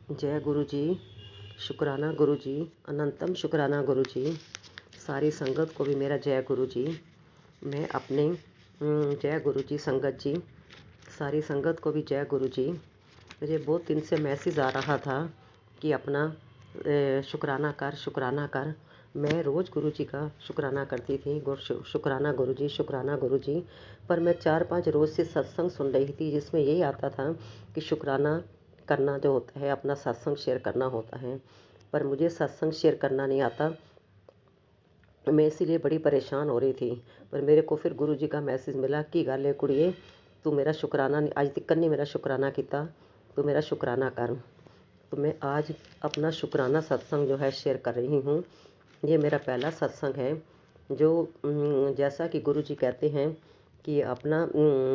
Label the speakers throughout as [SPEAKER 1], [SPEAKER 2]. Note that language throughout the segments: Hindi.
[SPEAKER 1] जय गुरु जी, शुक्राना गुरु जी, अनंतम शुक्राना गुरु जी। सारी संगत को भी मेरा जय गुरु जी। मैं अपने जय गुरु जी संगत जी, सारी संगत को भी जय गुरु जी। मुझे बहुत दिन से मैसेज आ रहा था कि अपना शुक्राना कर, शुक्राना कर। मैं रोज़ गुरु जी का शुक्राना करती थी, शुक्राना गुरु जी, शुक्राना गुरु जी। पर मैं 4-5 रोज़ से सत्संग सुन रही थी जिसमें यही आता था कि शुक्राना करना जो होता है, अपना सत्संग शेयर करना होता है। पर मुझे सत्संग शेयर करना नहीं आता, मैं इसीलिए बड़ी परेशान हो रही थी। पर मेरे को फिर गुरु जी का मैसेज मिला कि गल कुड़िए, तू मेरा शुक्राना अज तक नहीं मेरा शुक्राना किया, तू मेरा शुक्राना कर। तो मैं आज अपना शुक्राना सत्संग जो है शेयर कर रही हूँ। ये मेरा पहला सत्संग है जो जैसा कि गुरु जी कहते हैं कि अपना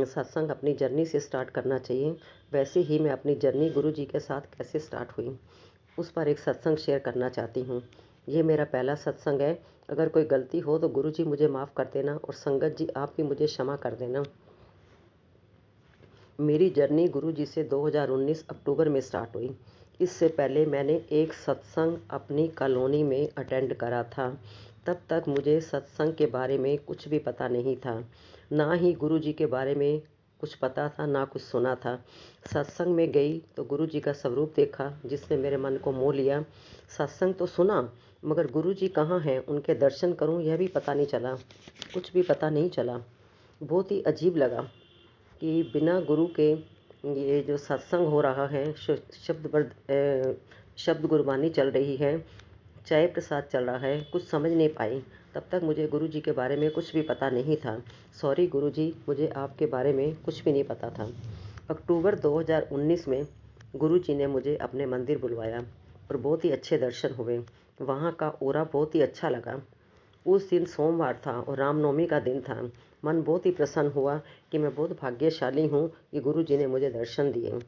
[SPEAKER 1] सत्संग अपनी जर्नी से स्टार्ट करना चाहिए, वैसे ही मैं अपनी जर्नी गुरु जी के साथ कैसे स्टार्ट हुई उस पर एक सत्संग शेयर करना चाहती हूँ। ये मेरा पहला सत्संग है। अगर कोई गलती हो तो गुरु जी मुझे माफ़ कर देना और संगत जी आप भी मुझे क्षमा कर देना। मेरी जर्नी गुरु जी से 2019 अक्टूबर में स्टार्ट हुई। इससे पहले मैंने एक सत्संग अपनी कॉलोनी में अटेंड करा था। तब तक मुझे सत्संग के बारे में कुछ भी पता नहीं था, ना ही गुरु जी के बारे में कुछ पता था, ना कुछ सुना था। सत्संग में गई तो गुरु जी का स्वरूप देखा जिसने मेरे मन को मोह लिया। सत्संग तो सुना मगर गुरु जी कहाँ हैं, उनके दर्शन करूं यह भी पता नहीं चला, कुछ भी पता नहीं चला। बहुत ही अजीब लगा कि बिना गुरु के ये जो सत्संग हो रहा है, शब्द गुरबानी चल रही है, चाय प्रसाद चल रहा है, कुछ समझ नहीं पाई। तब तक मुझे गुरु जी के बारे में कुछ भी पता नहीं था। सॉरी गुरु जी, मुझे आपके बारे में कुछ भी नहीं पता था। अक्टूबर 2019 में गुरु जी ने मुझे अपने मंदिर बुलवाया और बहुत ही अच्छे दर्शन हुए। वहाँ का ओरा बहुत ही अच्छा लगा। उस दिन सोमवार था और रामनवमी का दिन था। मन बहुत ही प्रसन्न हुआ कि मैं बहुत भाग्यशाली हूँ कि गुरु जी ने मुझे दर्शन दिए।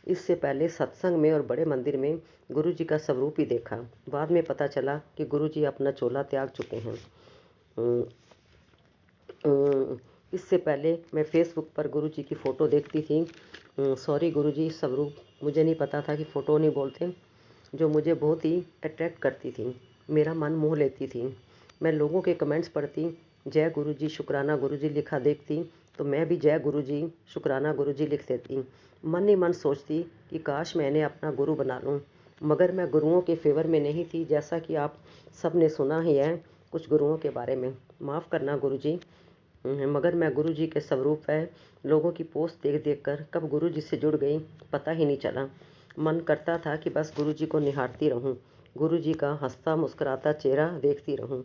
[SPEAKER 1] इससे पहले सत्संग में और बड़े मंदिर में गुरु जी का स्वरूप ही देखा। बाद में पता चला कि गुरु जी अपना चोला त्याग चुके हैं। इससे पहले मैं फेसबुक पर गुरु जी की फ़ोटो देखती थी। सॉरी गुरु जी, स्वरूप मुझे नहीं पता था कि फ़ोटो नहीं बोलते, जो मुझे बहुत ही अट्रैक्ट करती थी, मेरा मन मोह लेती थी। मैं लोगों के कमेंट्स पढ़ती, जय गुरु जी, शुक्राना गुरु जी लिखा देखती तो मैं भी जय गुरु जी, शुक्राना गुरु जी लिख देती। मन ही मन सोचती कि काश मैंने अपना गुरु बना लूँ, मगर मैं गुरुओं के फेवर में नहीं थी। जैसा कि आप सब ने सुना ही है कुछ गुरुओं के बारे में, माफ़ करना गुरु जी, मगर मैं गुरु जी के स्वरूप है लोगों की पोस्ट देख देख कर कब गुरु जी से जुड़ गई पता ही नहीं चला। मन करता था कि बस गुरु जी को निहारती रहूं, गुरु जी का हंसता मुस्कुराता चेहरा देखती रहूं।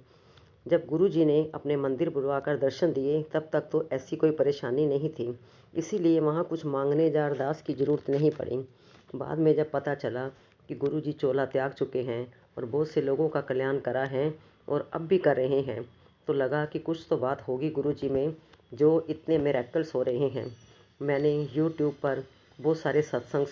[SPEAKER 1] जब गुरु जी ने अपने मंदिर बुलवाकर दर्शन दिए तब तक तो ऐसी कोई परेशानी नहीं थी, इसीलिए वहाँ कुछ मांगने या अरदास की ज़रूरत नहीं पड़ी। बाद में जब पता चला कि गुरु जी चोला त्याग चुके हैं और बहुत से लोगों का कल्याण करा है और अब भी कर रहे हैं, तो लगा कि कुछ तो बात होगी गुरु जी में जो इतने मिरेकल्स हो रहे हैं। मैंने यूट्यूब पर बहुत सारे सत्संग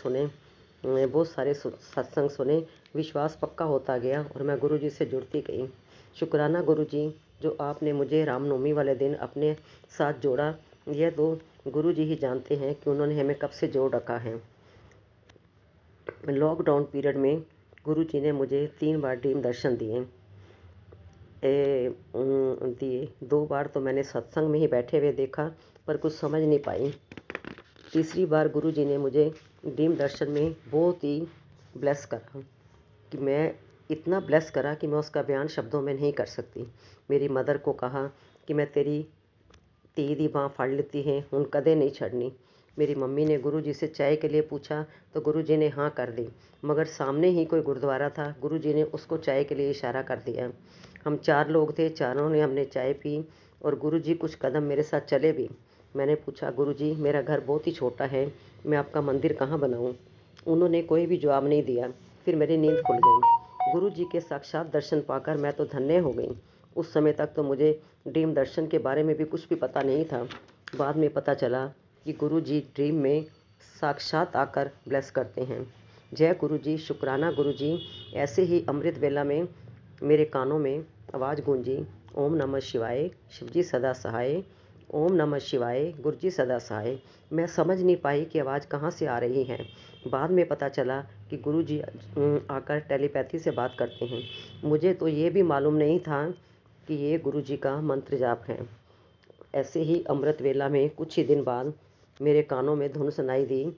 [SPEAKER 1] सुने, विश्वास पक्का होता गया और मैं गुरु जी से जुड़ती गई। शुक्राना गुरु जी, जो आपने मुझे रामनवमी वाले दिन अपने साथ जोड़ा, यह तो गुरु जी ही जानते हैं कि उन्होंने हमें कब से जोड़ रखा है। लॉकडाउन पीरियड में गुरु जी ने मुझे 3 बार ड्रीम दर्शन दिए। 2 बार तो मैंने सत्संग में ही बैठे हुए देखा पर कुछ समझ नहीं पाई। तीसरी बार गुरु जी ने मुझे ड्रीम दर्शन में बहुत ही ब्लेस करा कि मैं इतना ब्लेस करा कि मैं उसका बयान शब्दों में नहीं कर सकती। मेरी मदर को कहा कि मैं तेरी धी दी बाँह फड़ लेती है, हुण कदे नहीं छड़नी। मेरी मम्मी ने गुरु जी से चाय के लिए पूछा तो गुरु जी ने हाँ कर दी, मगर सामने ही कोई गुरुद्वारा था, गुरु जी ने उसको चाय के लिए इशारा कर दिया। हम 4 लोग थे, चारों ने हमने चाय पी और गुरु जी कुछ कदम मेरे साथ चले भी। मैंने पूछा, गुरु जी मेरा घर बहुत ही छोटा है, मैं आपका मंदिर कहाँ बनाऊँ? उन्होंने कोई भी जवाब नहीं दिया। फिर मेरी नींद खुल गई। गुरु जी के साक्षात दर्शन पाकर मैं तो धन्य हो गई। उस समय तक तो मुझे ड्रीम दर्शन के बारे में भी कुछ भी पता नहीं था। बाद में पता चला कि गुरु जी ड्रीम में साक्षात आकर ब्लेस करते हैं। जय गुरु जी, शुक्राना गुरु जी। ऐसे ही अमृत वेला में मेरे कानों में आवाज़ गूंजी, ओम नमः शिवाय, शिवजी सदा सहाय, ओम नमः शिवाय, गुरु जी सदा सहाय। मैं समझ नहीं पाई कि आवाज़ कहाँ से आ रही है। बाद में पता चला कि गुरु जी आकर टेलीपैथी से बात करते हैं। मुझे तो ये भी मालूम नहीं था कि ये गुरु जी का मंत्र जाप है। ऐसे ही अमृत वेला में कुछ ही दिन बाद मेरे कानों में धुन सुनाई दी,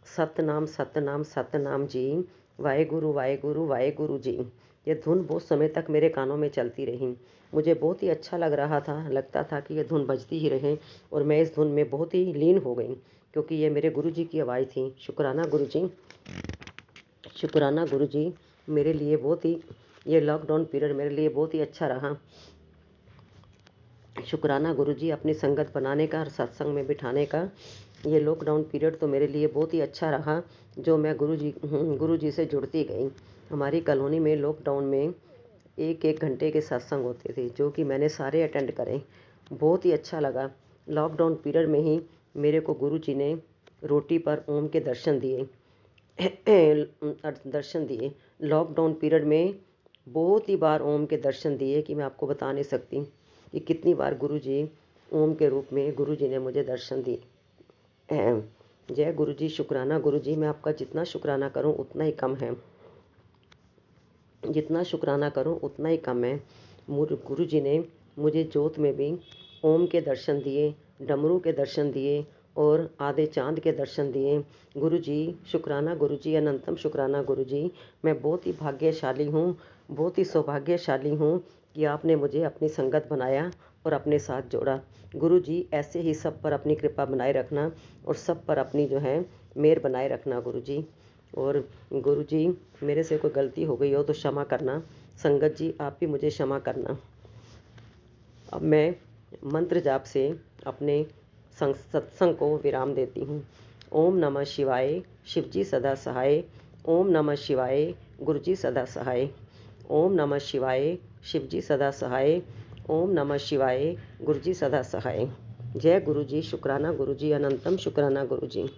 [SPEAKER 1] सतनाम सतनाम सतनाम जी, वाहेगुरु वाहेगुरु वाहेगुरु जी। ये धुन बहुत समय तक मेरे कानों में चलती रही। मुझे बहुत ही अच्छा लग रहा था, लगता था कि ये धुन बजती ही रहे और मैं इस धुन में बहुत ही लीन हो गई, क्योंकि ये मेरे गुरु जी की आवाज़ थी। शुक्राना गुरु जी, शुक्राना गुरु जी। मेरे लिए बहुत ही ये लॉकडाउन पीरियड मेरे लिए बहुत ही अच्छा रहा। शुक्राना गुरुजी, अपनी संगत बनाने का और सत्संग में बिठाने का। ये लॉकडाउन पीरियड तो मेरे लिए बहुत ही अच्छा रहा, जो मैं गुरुजी से जुड़ती गई। हमारी कॉलोनी में लॉकडाउन में 1-1 घंटे के सत्संग होते थे, जो कि मैंने सारे अटेंड करे। बहुत ही अच्छा लगा। लॉकडाउन पीरियड में ही मेरे को गुरुजी ने रोटी पर ओम के दर्शन दिए। लॉकडाउन पीरियड में बहुत ही बार ओम के दर्शन दिए कि मैं आपको बता नहीं सकती कि कितनी बार गुरुजी ओम के रूप में गुरुजी ने मुझे दर्शन दिए। जय गुरुजी, शुक्राना गुरुजी। मैं आपका जितना शुक्राना करूं उतना ही कम है, जितना शुक्राना करूं उतना ही कम है। गुरुजी ने मुझे जोत में भी ओम के दर्शन दिए, डमरू के दर्शन दिए और आधे चांद के दर्शन दिए। गुरुजी शुक्राना गुरुजी, अनंतम शुक्राना गुरुजी। मैं बहुत ही भाग्यशाली हूँ, बहुत ही सौभाग्यशाली हूँ कि आपने मुझे अपनी संगत बनाया और अपने साथ जोड़ा। गुरुजी ऐसे ही सब पर अपनी कृपा बनाए रखना और सब पर अपनी जो है मेहर बनाए रखना गुरुजी। और गुरुजी, मेरे से कोई गलती हो गई हो तो क्षमा करना। संगत जी, आप भी मुझे क्षमा करना। अब मैं मंत्र जाप से अपने सत्संग को विराम देती हूँ। ओम नमः शिवाय, शिवजी सदा सहाय। ओम नमः शिवाय, गुरुजी सदा सहाय। ओम नमः शिवाय, शिवजी सदा सहाय। ओम नमः शिवाय, गुरुजी सदा सहाय। जय गुरुजी, शुक्राना गुरुजी, अनंतम शुक्राना गुरुजी।